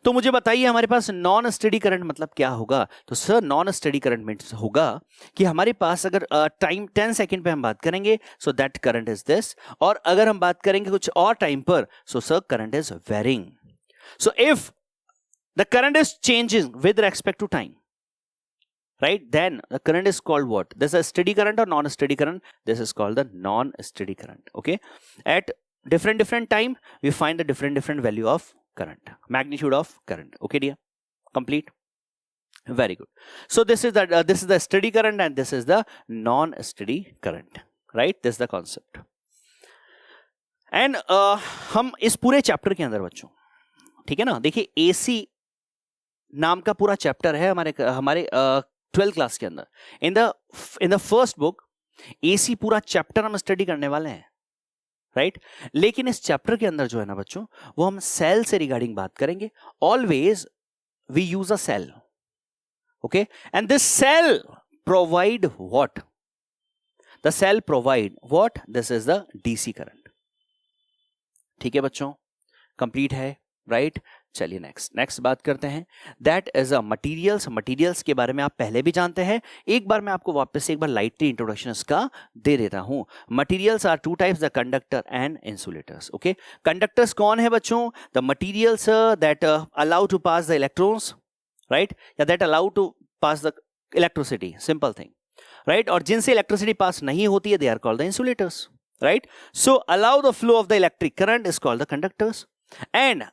तो मुझे बताइए हमारे पास नॉन स्टेडी करंट मतलब क्या होगा, तो sir non steady current means होगा कि हमारे पास अगर टाइम 10 सेकंड पे हम बात करेंगे, so that current is this, और अगर हम बात करेंगे कुछ और टाइम पर, so sir current is varying. So if the current is changing with respect to time, right? Then the current is called what? This is a steady current or non-steady current? This is called the non-steady current. Okay, at different time we find the different value of current, magnitude of current. Okay dear, complete. Very good. So this is the steady current and this is the non-steady current, right? This is the concept. And हम इस पूरे चैप्टर के अंदर बच्चों, ठीक है ना, देखिए एसी नाम का पूरा चैप्टर है हमारे 12th क्लास के अंदर. In the first book AC पूरा चैप्टर हम स्टडी करने वाले हैं, राइट? लेकिन इस चैप्टर के अंदर जो है ना बच्चों, वो हम सेल से रिगार्डिंग बात करेंगे. Always we use a cell, okay, and this cell provide what? The cell provide what? This is the DC current. ठीक है बच्चों, कंप्लीट है, राइट? चलिए नेक्स्ट बात करते हैं. दैट इज अ मटीरियल्स के बारे में आप पहले भी जानते हैं. एक बार मैं आपको वापस से एक बार लाइटली इंट्रोडक्शन इसका दे देता हूं. Materials are two types, the conductor and insulators. Okay, conductors कौन है बच्चों? The materials that allow to pass the electrons, right, या that allow to pass the electricity, simple thing, right? और जिनसे इलेक्ट्रिसिटी पास नहीं होती है, they are called the insulators, right? So allow the flow of the electric current is called the conductors, and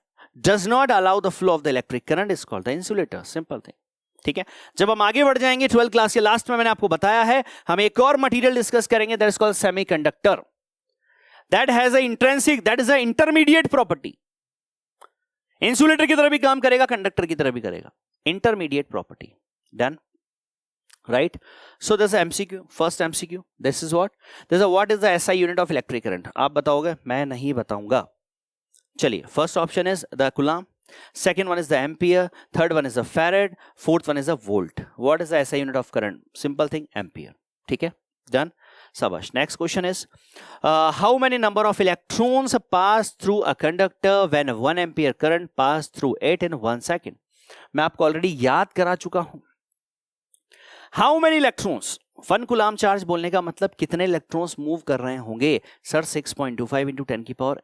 does not allow the flow of the electric current is called the insulator. Simple thing. ठीक है? जब हम आगे बढ़ जाएंगे 12th क्लास के लास्ट में, मैंने आपको बताया है हम एक और मटेरियल डिस्कस करेंगे, that is called semiconductor. That has a intrinsic, that is a intermediate property. Insulator की तरह भी काम करेगा, कंडक्टर की तरह भी करेगा. Intermediate property. Done? Right? So there's a MCQ. First MCQ. This is what? What is the SI unit of electric current? आप बताओगे? मैं नहीं बताऊंगा. चलिए, first option is the coulomb. Second one is the ampere. Third one is the farad. Fourth one is the volt. What is the SI unit of current? Simple thing, ampere. ठीक है? Done? Sabash. Next question is, how many number of electrons pass through a conductor when 1 ampere current pass through it in 1 second? मैं आपको ऑलरेडी याद करा चुका हूं. How many electrons? 1 coulomb charge बोलने का मतलब कितने इलेक्ट्रॉन्स मूव कर रहे होंगे? सर 6.25 इंटू 10 की पावर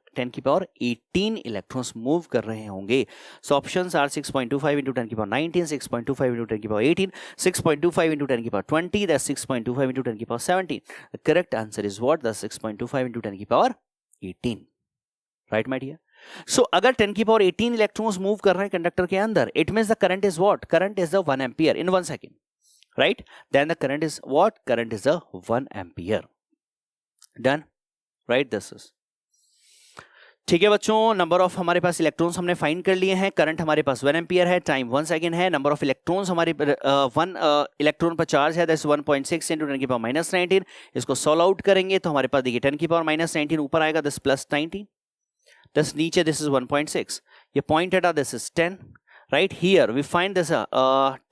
18 इलेक्ट्रॉन्स मूव कर रहे होंगे. सो ऑप्शंस आर 6.25 इंटू 10 की पावर 19, 6.25 इंटू 10 की पावर 18, 6.25 इंटू 10 की पावर 20, दैट्स 6.25 इंटू 10 की power 17. The correct answer is what? The 6.25 into 10 की power 18. Right my dear? So अगर 10 की पावर 18 इलेक्ट्रॉन्स मूव कर रहे हैं कंडक्टर के अंदर, it means the current is what? Current is the 1 ampere in 1 second. Right? Then the current is what? Current is a 1 ampere. Done? Right? This is. ठीक है बच्चों, नंबर ऑफ हमारे पास इलेक्ट्रॉन्स हमने फाइंड कर लिए हैं. करंट हमारे पास 1 एम्पियर है, टाइम 1 सेकंड है. नंबर ऑफ इलेक्ट्रॉन्स हमारे 1 इलेक्ट्रॉन पर चार्ज है, दैट्स 1.6 इंटू 10 की पावर -19. इसको सॉल्व आउट करेंगे तो हमारे पास देखिए 10 की पावर -19 ऊपर आएगा, दिस +19, दिस नीचे, दिस इज 1.6. ये पॉइंट हटा, this is 10. Right, here we find this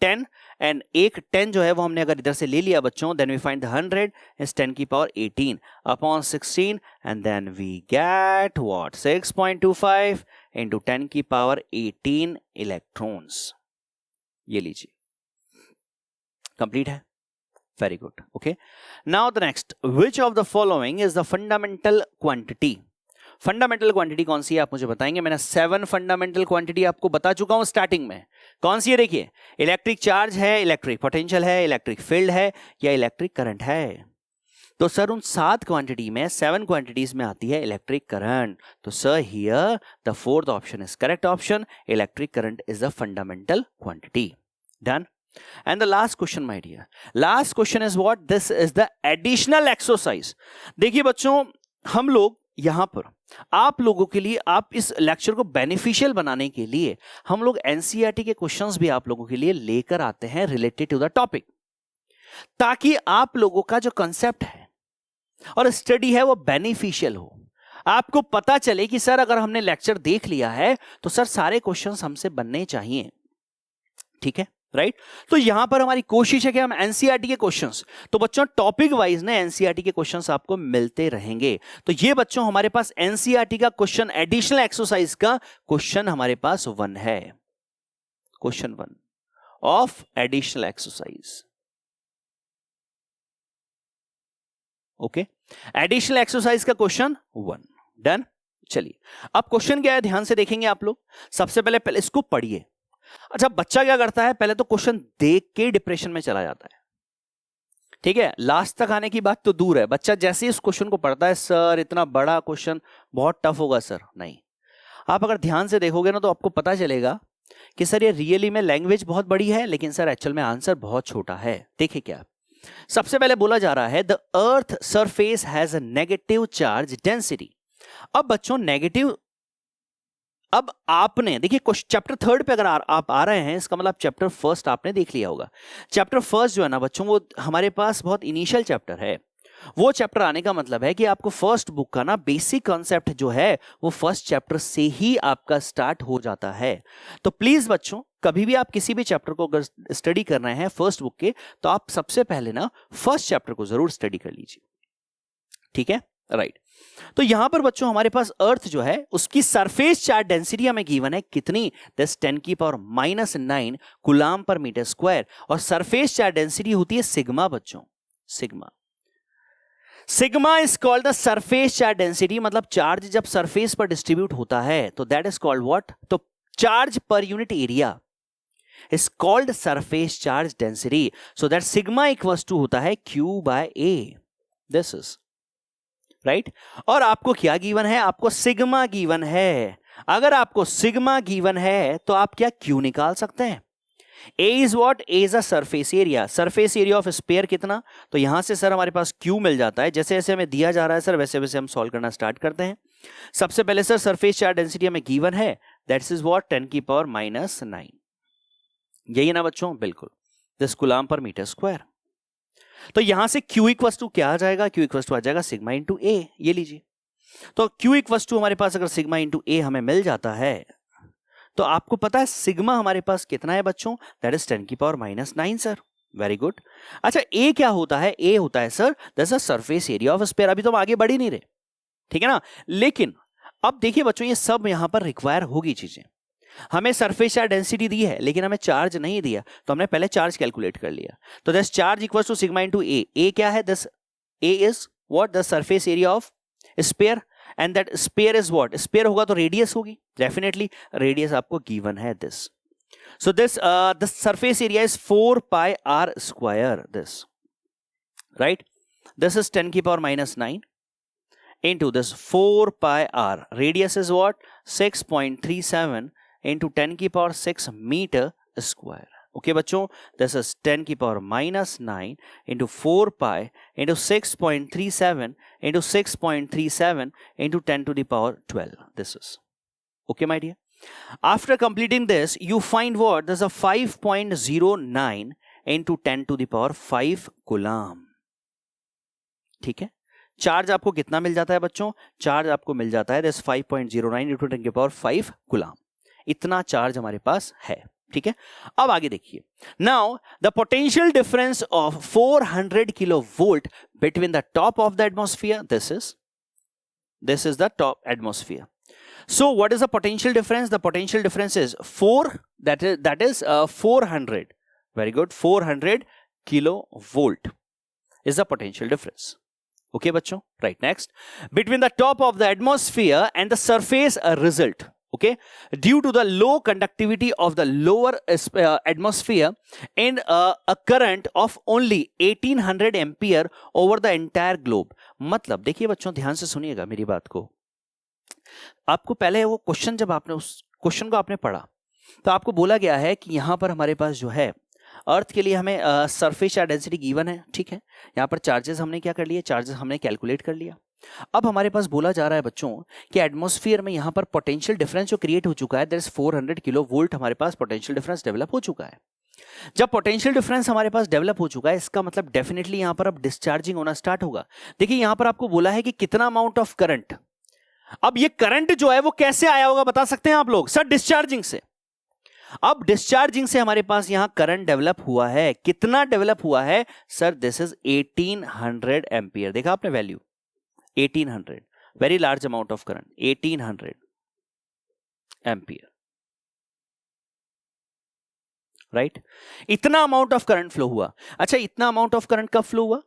10 and एक 10 जो है वो हमने अगर इधर से ले लिया बच्चों, देन वी फाइंड 100 इज 10 की power 18 upon 16 and then we get what? 6.25 into 10 की पावर 18 इलेक्ट्रॉन्स. ये लीजिए, कंप्लीट है. Very good. Okay, now the next, which of the following is the fundamental quantity? Fundamental quantity कौन सी है आप मुझे बताएंगे. मैंने 7 फंडामेंटल क्वांटिटी आपको बता चुका हूं स्टार्टिंग में. कौन सी है? देखिए, इलेक्ट्रिक चार्ज है, इलेक्ट्रिक पोटेंशियल है, इलेक्ट्रिक फील्ड है, या इलेक्ट्रिक करंट है. तो सर उन 7 क्वांटिटी में 7 क्वांटिटीज में आती है इलेक्ट्रिक करंट. तो sir here the 4th option is correct option. Electric current is the fundamental quantity. Done. And the last question, my dear. Last question is what? This is the additional exercise. देखिए बच्चों, हम लोग यहां पर आप लोगों के लिए, आप इस लेक्चर को बेनिफिशियल बनाने के लिए हम लोग एनसीईआरटी के क्वेश्चंस भी आप लोगों के लिए लेकर आते हैं रिलेटेड टू द टॉपिक, ताकि आप लोगों का जो कंसेप्ट है और स्टडी है वो बेनिफिशियल हो. आपको पता चले कि सर अगर हमने लेक्चर देख लिया है तो सर सारे क्वेश्चंस हमसे बनने चाहिए. ठीक है, राइट? तो यहां पर हमारी कोशिश है कि हम एनसीईआरटी के क्वेश्चंस, तो बच्चों टॉपिक वाइज ना एनसीईआरटी के क्वेश्चंस आपको मिलते रहेंगे. तो ये बच्चों हमारे पास एनसीईआरटी का क्वेश्चन, एडिशनल एक्सरसाइज का क्वेश्चन हमारे पास 1 है. Question 1 of additional exercise. Okay, additional exercise का क्वेश्चन 1. डन. चलिए, अब क्वेश्चन क्या है ध्यान से देखेंगे आप लोग. सबसे पहले इसको पढ़िए. अच्छा, बच्चा क्या करता है, पहले तो क्वेश्चन देख के डिप्रेशन में चला जाता है, ठीक है, लास्ट तक आने की बात तो दूर है, बच्चा जैसे ही इस क्वेश्चन को पढ़ता है, सर इतना बड़ा क्वेश्चन, बहुत टफ होगा सर, नहीं, आप अगर ध्यान से देखोगे ना तो आपको पता चलेगा कि सर ये रियली में लैंग्वेज बहुत बड़ी है, लेकिन सर एक्चुअल में आंसर बहुत छोटा है। देखिए क्या, सबसे पहले बोला जा रहा है the earth surface has a negative charge density. अब बच्चों नेगेटिव, अब आपने देखिए चैप्टर थर्ड पे अगर आप आ रहे हैं, इसका मतलब चैप्टर फर्स्ट आपने देख लिया होगा। चैप्टर फर्स्ट जो है ना बच्चों, वो हमारे पास बहुत इनिशियल चैप्टर है। वो चैप्टर आने का मतलब है कि आपको फर्स्ट बुक का ना बेसिक कॉन्सेप्ट जो है वो फर्स्ट चैप्टर से ही आपका स्टार्ट हो जाता है। तो प्लीज बच्चों, कभी भी आप किसी भी चैप्टर को अगर स्टडी कर रहे हैं फर्स्ट बुक के, तो आप सबसे पहले ना फर्स्ट चैप्टर को जरूर स्टडी कर लीजिए, ठीक है, राइट। तो यहां पर बच्चों हमारे पास अर्थ जो है उसकी सरफेस चार्ज डेंसिटी हमें गिवन है कितनी, 10⁻⁻⁹ कूलम पर मीटर स्क्वायर, और सरफेस चार्ज डेंसिटी होती है सिग्मा बच्चों, sigma is called the surface charge density, मतलब चार्ज जब सरफेस पर डिस्ट्रीब्यूट होता है तो दैट इज कॉल्ड व्हाट, तो charge per unit area is called surface charge density, so that sigma equals to होता है Q/A, दिस इज राइट। और आपको क्या गिवन है, आपको सिग्मा गिवन है। अगर आपको सिग्मा गिवन है तो आप क्या Q निकाल सकते हैं। A is what, A is a surface area, surface area of sphere कितना, तो यहां से सर हमारे पास Q मिल जाता है। जैसे जैसे हमें दिया जा रहा है सर वैसे वैसे हम सॉल्व करना स्टार्ट करते हैं। सबसे पहले सर सरफेस चार्ज डेंसिटी हमें गिवन है, दैट्स इज व्हाट 10⁻⁹, यही है ना बच्चों, बिल्कुल, this coulomb per metre square. तो यहां से Q इक्वल्स टू क्या आ जाएगा, Q इक्वल्स टू आ जाएगा सिग्मा इंटू A, ये लीजिए। तो Q इक्वल्स टू हमारे पास अगर सिग्मा इंटू A हमें मिल जाता है, तो आपको पता है सिग्मा हमारे पास कितना है बच्चों, that is 10⁻⁹ sir, very good. अच्छा A क्या होता है, A होता है sir that's a surface area of sphere. अभी तो हम आगे बढ़ ही नहीं रहे, ठीक है ना, लेकिन अब देखिए बच्चों ये सब यहां पर रिक्वायर होगी चीजें। हमें सरफेस चार्ज डेंसिटी दी है लेकिन हमें चार्ज नहीं दिया, तो हमने पहले चार्ज कैलकुलेट कर लिया। तो this charge equals to sigma into A, A क्या है, this A is what, the surface area of sphere, and that sphere is what, sphere होगा तो रेडियस होगी, डेफिनेटली रेडियस आपको गिवन है this. So this the surface area is 4πr², this right, this is 10⁻⁹ into this 4πr, radius is what, 6.37 into 10⁻⁶ meter square. Okay बच्चों, this is 10⁻⁹ into 4π into 6.37 into 6.37 into 10⁻12, this is okay my dear. After completing this you find what, there's a 5.09 into 10⁵ coulomb, ठीक है। चार्ज आपको कितना मिल जाता है बच्चों, चार्ज आपको मिल जाता है 5.09 into 10⁵ कूलम, इतना चार्ज हमारे पास है, ठीक है। अब आगे देखिए, now the potential difference of 400 kilovolt between the top of the atmosphere, this is the top atmosphere. So what is the potential difference, the potential difference is 4, that is 400, very good, 400 kilovolt is the potential difference. Okay बच्चों, right, next, between the top of the atmosphere and the surface result, okay, due to the low conductivity of the lower atmosphere and a current of only 1800 ampere over the entire globe. मतलब देखिए बच्चों ध्यान से सुनिएगा मेरी बात को, आपको पहले वो क्वेश्चन, जब आपने उस क्वेश्चन को आपने पढ़ा तो आपको बोला गया है कि यहां पर हमारे पास जो है अर्थ के लिए हमें सरफेस चार्ज डेंसिटी गिवन है, ठीक है। यहाँ पर चार्जेस हमने क्या कर लिए, चार्जेस हमने कैलकुलेट कर लिया। अब हमारे पास बोला जा रहा है बच्चों कि एटमॉस्फेयर में यहाँ पर पोटेंशियल डिफरेंस जो क्रिएट हो चुका है, दैट इज 400 किलोवोल्ट, हमारे पास पोटेंशियल डिफरेंस डेवलप हो चुका है। जब पोटेंशियल डिफरेंस हमारे पास डेवलप हो चुका है, इसका मतलब डेफिनेटली यहाँ पर अब डिस्चार्जिंग होना स्टार्ट होगा। देखिए यहाँ पर आपको बोला है कि कितना अमाउंट ऑफ करंट, अब ये करंट जो है वो कैसे आया होगा बता सकते हैं आप लोग, सर डिस्चार्जिंग से। अब डिस्चार्जिंग से हमारे पास यहां करंट डेवलप हुआ है, कितना डेवलप हुआ है सर, दिस इज 1800 एम्पियर, देखा आपने value 1800, very large amount of current, 1800 ampere, right, इतना अमाउंट ऑफ करंट फ्लो हुआ। अच्छा इतना अमाउंट ऑफ करंट कब फ्लो हुआ,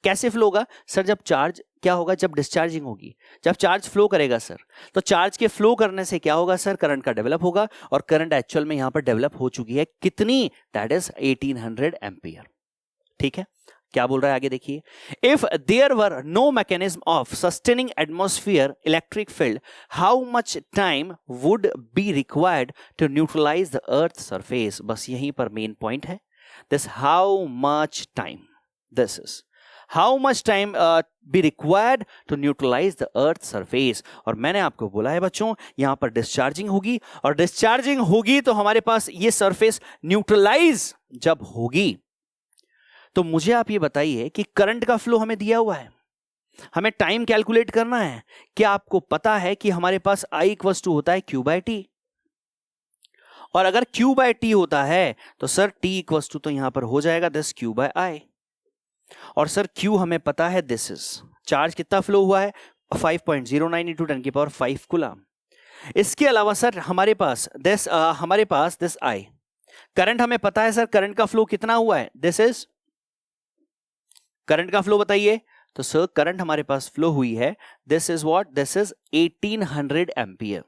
कैसे फ्लो होगा सर? जब चार्ज क्या होगा? जब डिस्चार्जिंग होगी, जब चार्ज फ्लो करेगा सर, तो चार्ज के फ्लो करने से क्या होगा सर? करंट का डेवलप होगा, और करंट एक्चुअल में यहां पर डेवलप हो चुकी है कितनी? That is 1800 ampere. ठीक है, क्या बोल रहा है आगे देखिए, if there were no mechanism of sustaining atmosphere electric field, how much time would be required to neutralise the earth surface? बस यहीं पर मेन पॉइंट है, this how much time, this is how much time be required to neutralise the earth surface. और मैंने आपको बोला है बच्चों, यहां पर डिस्चार्जिंग होगी, और डिस्चार्जिंग होगी तो हमारे पास ये सरफेस न्यूट्रलाइज जब होगी, तो मुझे आप ये बताइए कि करंट का फ्लो हमें दिया हुआ है, हमें टाइम कैलकुलेट करना है। क्या आपको पता है कि हमारे पास I इक्वल्स टू होता है Q/T, और अगर Q/T होता है तो सर T इक्वल्स टू तो यहां पर हो जाएगा दिस Q/I, और सर Q हमें पता है दिस इज चार्ज कितना फ्लो हुआ है 5.09 × 10⁵ कूलम। इसके अलावा सर हमारे पास दिस I करंट हमें पता है सर, करंट का फ्लो कितना हुआ है? दिस इज करंट का फ्लो बताइए, तो सर करंट हमारे पास फ्लो हुई है, this is what? This is 1800 ampere.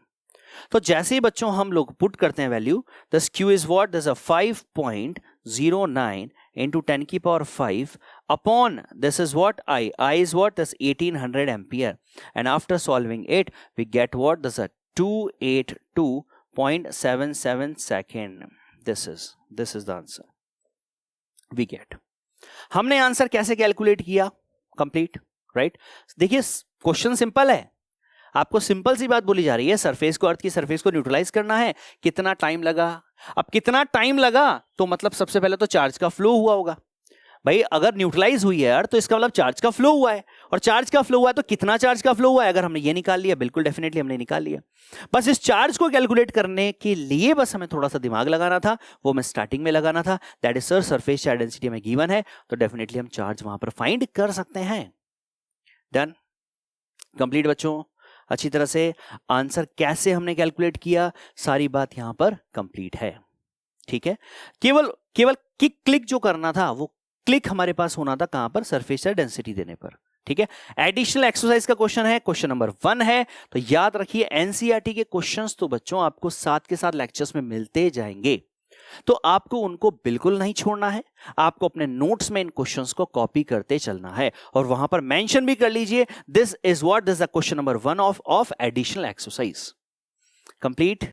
तो जैसे ही बच्चों हम लोग पुट करते हैं value, this Q is what? This 5.09 into 10⁵ upon this is what I is what? This 1800 ampere, and after solving it we get what? This is 282.77 second. This is the answer we get. हमने आंसर कैसे कैलकुलेट किया? Complete, right? देखिए क्वेश्चन सिंपल है, आपको सिंपल सी बात बोली जा रही है, सरफेस को, अर्थ की सरफेस को न्यूट्रलाइज करना है, कितना टाइम लगा? अब कितना टाइम लगा तो मतलब सबसे पहले तो चार्ज का फ्लो हुआ होगा भाई, अगर न्यूट्रलाइज हुई है यार तो इसका मतलब चार्ज का फ्लो हुआ है, और चार्ज का फ्लो हुआ है तो कितना चार्ज का फ्लो हुआ है? अगर हमने ये निकाल लिया, बिल्कुल डेफिनेटली हमने निकाल लिया। बस इस चार्ज को कैलकुलेट करने के लिए बस हमें थोड़ा सा दिमाग लगाना था, वो मैं स्टार्टिंग में लगाना था, that is sir surface charge density में गिवन है, तो डेफिनेटली हम चार्ज वहां पर फाइंड कर सकते हैं। डन, कंप्लीट बच्चों। अच्छी तरह से आंसर कैसे हमने कैलकुलेट किया, सारी बात यहां पर कंप्लीट है। ठीक है, केवल क्लिक जो करना था, वो क्लिक हमारे पास होना था कहां पर? सरफेस चार्ज डेंसिटी देने पर। ठीक है, एडिशनल एक्सरसाइज का क्वेश्चन है, क्वेश्चन नंबर 1 है, तो याद रखिए एनसीईआरटी के क्वेश्चंस तो बच्चों आपको साथ के साथ लेक्चर्स में मिलते जाएंगे, तो आपको उनको बिल्कुल नहीं छोड़ना है, आपको अपने नोट्स में इन क्वेश्चंस को कॉपी करते चलना है, और वहां पर मेंशन भी कर लीजिए this is what? This is the question number 1 of additional exercise. Complete.